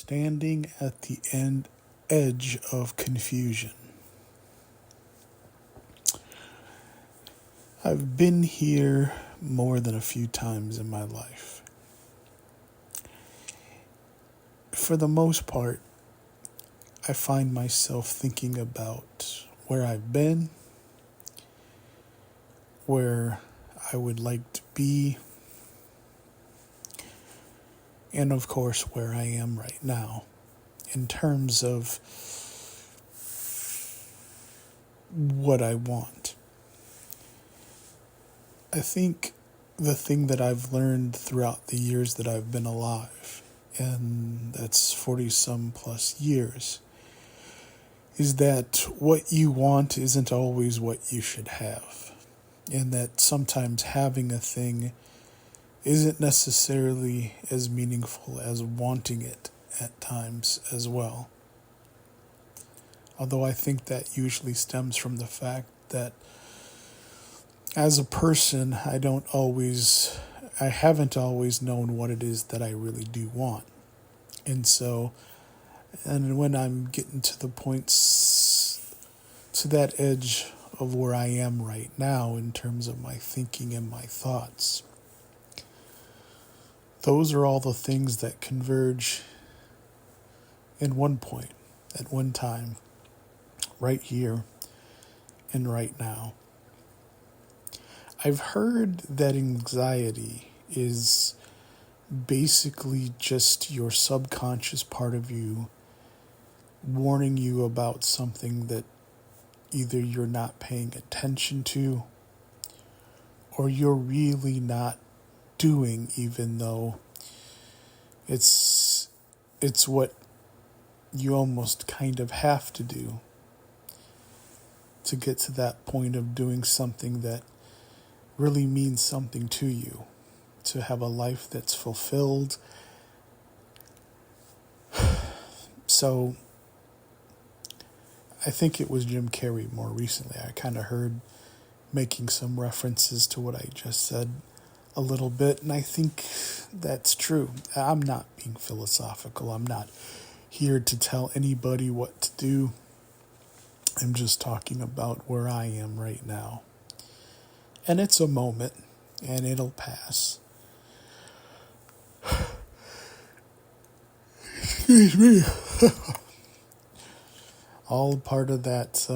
standing at the edge of confusion. I've been here more than a few times in my life. For the most part, I find myself thinking about where I've been, where I would like to be, and of course where I am right now in terms of what I want. I think the thing that I've learned throughout the years that I've been alive, and that's 40 some plus years, is that what you want isn't always what you should have. And that sometimes having a thing isn't necessarily as meaningful as wanting it at times as well. Although I think that usually stems from the fact that as a person, I haven't always known what it is that I really do want. And when I'm getting to the points, to that edge of where I am right now in terms of my thinking and my thoughts, those are all the things that converge in one point, at one time, right here and right now. I've heard that anxiety is basically just your subconscious part of you warning you about something that either you're not paying attention to or you're really not doing, even though it's what you almost kind of have to do to get to that point of doing something that really means something to you, to have a life that's fulfilled. So I think it was Jim Carrey more recently. I kind of heard making some references to what I just said a little bit, and I think that's true. I'm not being philosophical. I'm not here to tell anybody what to do. I'm just talking about where I am right now. And it's a moment, and it'll pass. Excuse me. All part of that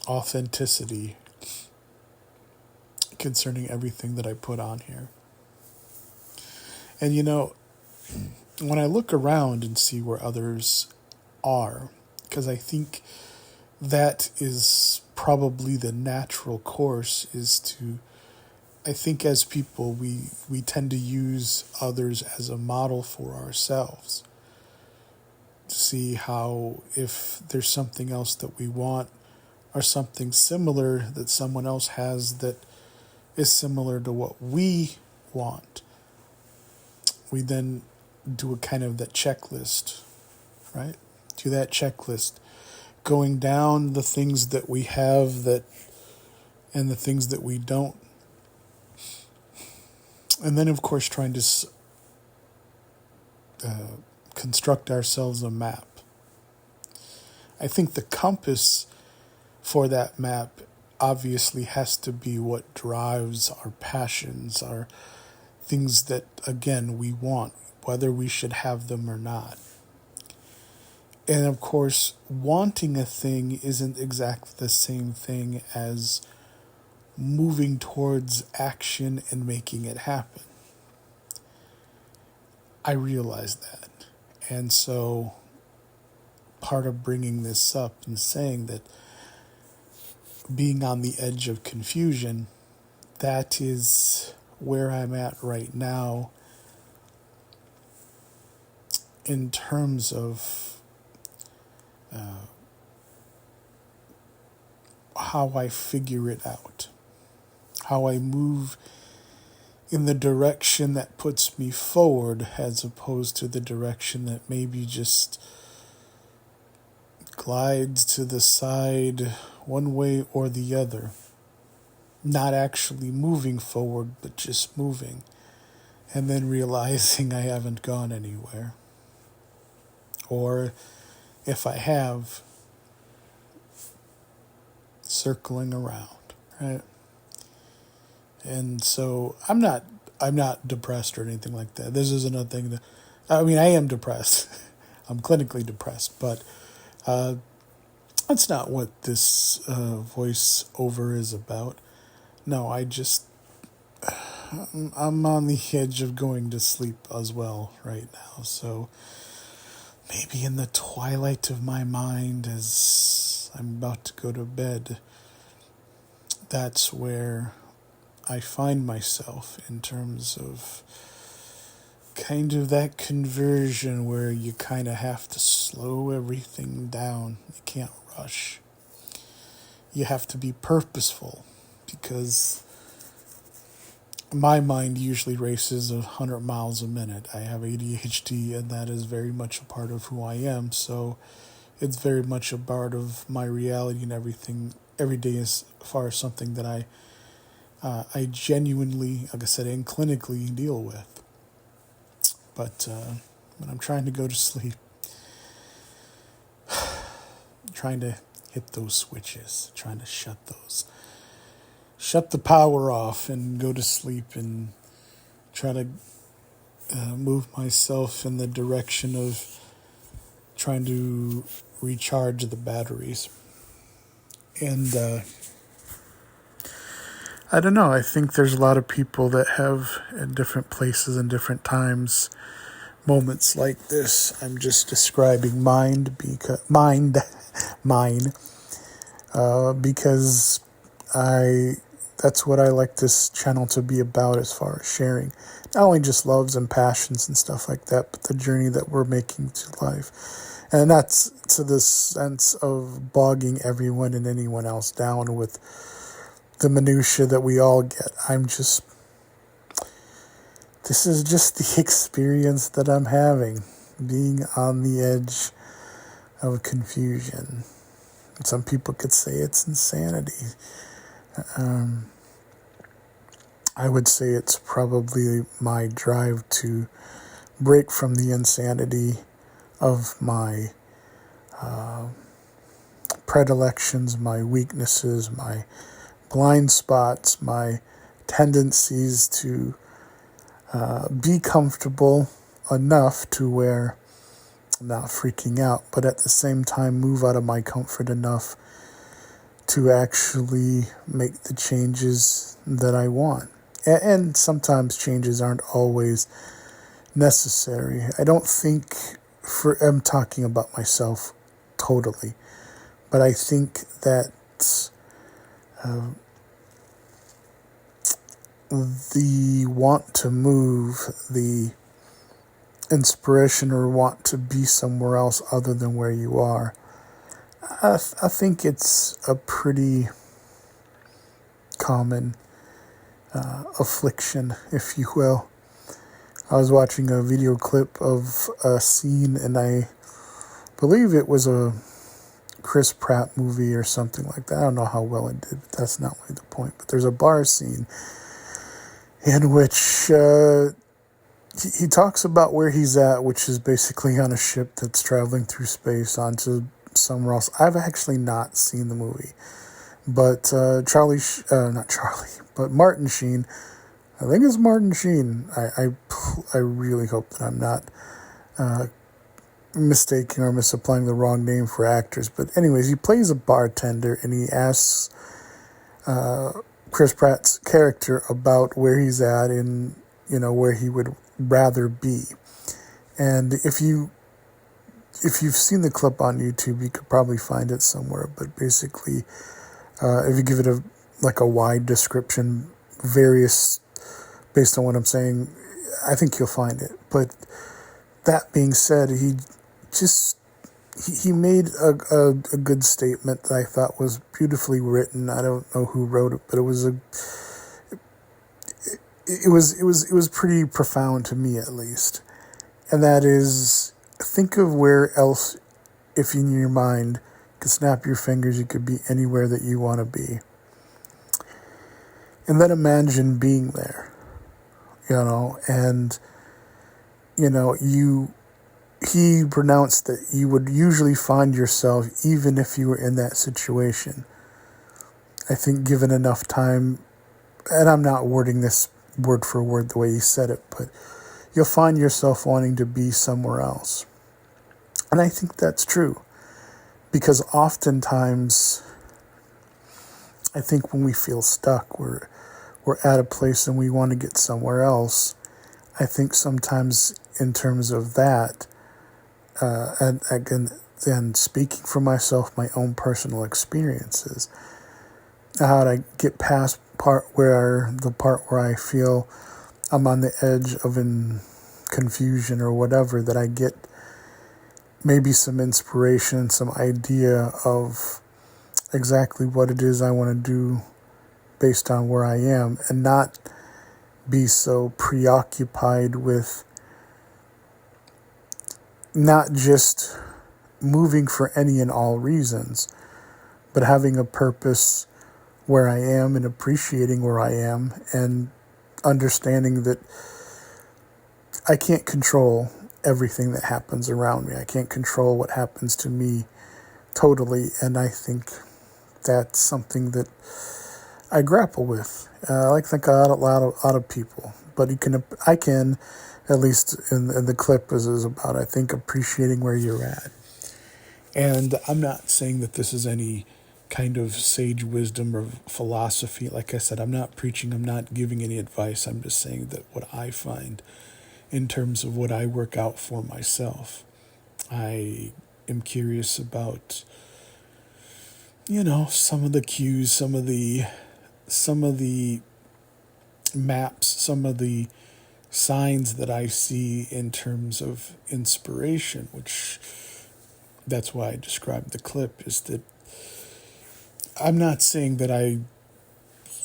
authenticity concerning everything that I put on here. And when I look around and see where others are, because I think that is probably the natural course, I think as people, we tend to use others as a model for ourselves. To see how, if there's something else that we want or something similar that someone else has that is similar to what we want, we then do a kind of that checklist, right? Do that checklist, going down the things that we have that and the things that we don't. And then, of course, trying to construct ourselves a map. I think the compass for that map obviously has to be what drives our passions, our things that, again, we want, whether we should have them or not. And of course, wanting a thing isn't exactly the same thing as moving towards action and making it happen. I realize that. And so part of bringing this up and saying that being on the edge of confusion, that is where I'm at right now in terms of how I figure it out, how I move in the direction that puts me forward as opposed to the direction that maybe just glides to the side one way or the other. Not actually moving forward, but just moving. and then realizing I haven't gone anywhere. Or if I have, circling around, right? And so I'm not depressed or anything like that. This isn't a thing that, I mean, I am depressed. I'm clinically depressed, but that's not what this voiceover is about. No, I'm on the edge of going to sleep as well right now. So maybe in the twilight of my mind as I'm about to go to bed, that's where I find myself in terms of kind of that conversion where you kind of have to slow everything down. You can't rush. You have to be purposeful because my mind usually races 100 miles a minute. I have ADHD, and that is very much a part of who I am. So it's very much a part of my reality and everything every day as far as something that I genuinely, like I said, and clinically deal with. But when I'm trying to go to sleep, trying to hit those switches, trying to shut the power off and go to sleep and try to move myself in the direction of trying to recharge the batteries. And I don't know, I think there's a lot of people that have in different places and different times moments like this. I'm just describing mine because that's what I like this channel to be about as far as sharing. Not only just loves and passions and stuff like that, but the journey that we're making to life. And that's to the sense of bogging everyone and anyone else down with the minutia that we all get. This is just the experience that I'm having, being on the edge of confusion. Some people could say it's insanity. I would say it's probably my drive to break from the insanity of my predilections, my weaknesses, my blind spots, my tendencies to be comfortable enough to where I'm not freaking out, but at the same time move out of my comfort enough to actually make the changes that I want. And sometimes changes aren't always necessary. I don't think I'm talking about myself totally, but I think that the want to move, the inspiration or want to be somewhere else other than where you are, I think it's a pretty common affliction, if you will. I was watching a video clip of a scene, and I believe it was a Chris Pratt movie or something like that. I don't know how well it did, but that's not really the point. But there's a bar scene in which he talks about where he's at, which is basically on a ship that's traveling through space onto somewhere else. I've actually not seen the movie, but Martin Sheen, I think it's Martin Sheen. I really hope that I'm not mistaking or misapplying the wrong name for actors. But anyways, he plays a bartender, and he asks Chris Pratt's character about where he's at and, where he would rather be. And if you've seen the clip on YouTube, you could probably find it somewhere. But basically, if you give it a wide description, various based on what I'm saying, I think you'll find it. But that being said, he made a good statement that I thought was beautifully written. I don't know who wrote it, but it was pretty profound to me, at least. And that is, think of where else, if in your mind could snap your fingers, you could be anywhere that you want to be. And then imagine being there. and, he pronounced that you would usually find yourself, even if you were in that situation. I think given enough time, and I'm not wording this word for word the way he said it, but you'll find yourself wanting to be somewhere else. And I think that's true, because oftentimes I think when we feel stuck, we're at a place and we want to get somewhere else. I think sometimes in terms of that, and again, then speaking for myself, my own personal experiences, how to get past the part where I feel I'm on the edge of confusion or whatever, that I get maybe some inspiration, some idea of exactly what it is I want to do based on where I am, and not be so preoccupied with not just moving for any and all reasons, but having a purpose where I am and appreciating where I am, and understanding that I can't control everything that happens around me. I can't control what happens to me totally, and I think that's something that I grapple with. I think a lot of people, but I can, at least in the clip is about, I think, appreciating where you're at. And I'm not saying that this is any kind of sage wisdom or philosophy. Like I said, I'm not preaching, I'm not giving any advice. I'm just saying that what I find in terms of what I work out for myself. I am curious about, some of the cues, some of the maps, some of the signs that I see in terms of inspiration, which that's why I described the clip, is that I'm not saying that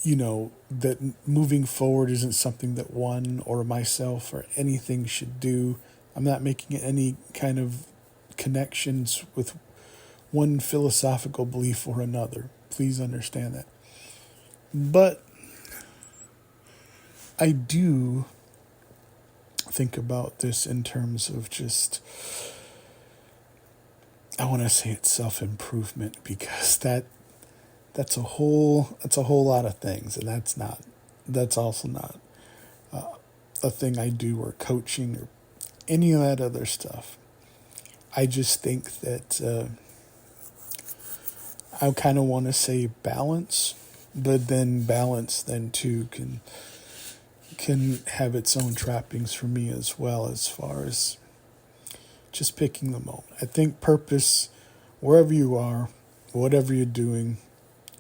that moving forward isn't something that one or myself or anything should do. I'm not making any kind of connections with one philosophical belief or another. Please understand that. But I do think about this in terms of just, I want to say it's self-improvement, because that's a whole lot of things, and that's also not a thing I do, or coaching, or any of that other stuff. I just think that I kind of want to say balance, but then balance then too can have its own trappings for me as well, as far as just picking the moment. I think purpose, wherever you are, whatever you're doing,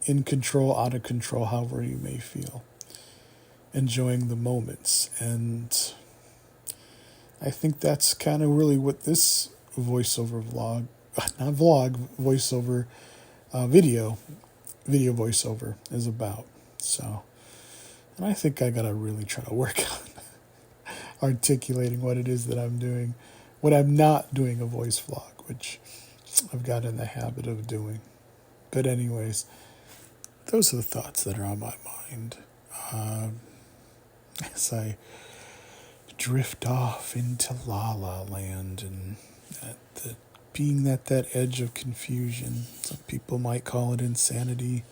in control, out of control, however you may feel, enjoying the moments. And I think that's kind of really what this voiceover voiceover video voiceover is about. So, and I think I gotta really try to work on articulating what it is that I'm doing, when I'm not doing a voice vlog, which I've got in the habit of doing. But anyways, those are the thoughts that are on my mind as I drift off into La La Land, and being at that edge of confusion. Some people might call it insanity.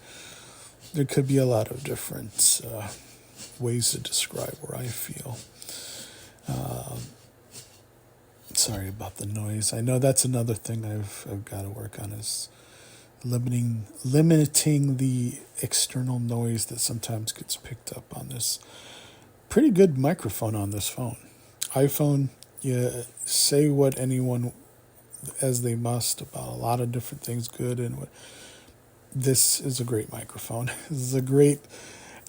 There could be a lot of different ways to describe where I feel. Sorry about the noise. I know that's another thing I've got to work on, is limiting the external noise that sometimes gets picked up on this pretty good microphone on this phone. iPhone, say what anyone as they must about a lot of different things, good and what. This is a great microphone. This is a great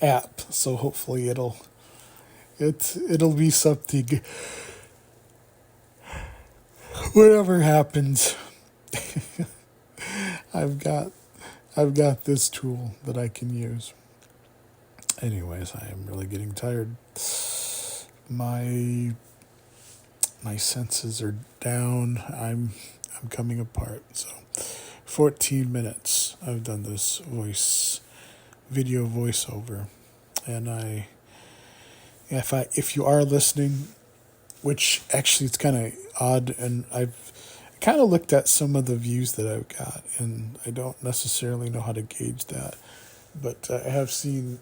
app, so hopefully it'll be something. Whatever happens, I've got this tool that I can use. Anyways, I am really getting tired. My senses are down. I'm coming apart. So 14 minutes I've done this video voiceover, and I If you are listening, which actually it's kind of odd, and I've kind of looked at some of the views that I've got, and I don't necessarily know how to gauge that, but I have seen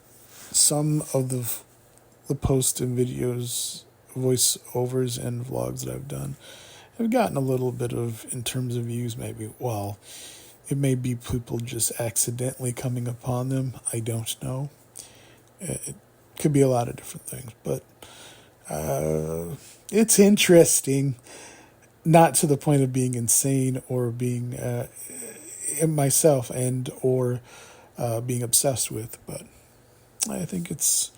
some of the posts and videos, voiceovers and vlogs that I've done. I've gotten a little bit of, in terms of views, maybe, well, it may be people just accidentally coming upon them. I don't know. It could be a lot of different things, but it's interesting, not to the point of being insane or being myself and or being obsessed with, but I think it's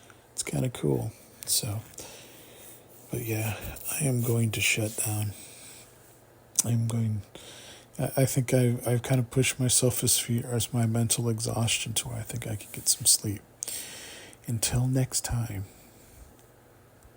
kind of cool. So, but yeah, I am going to shut down. I think I've kind of pushed myself as far as my mental exhaustion to where I think I could get some sleep. Until next time.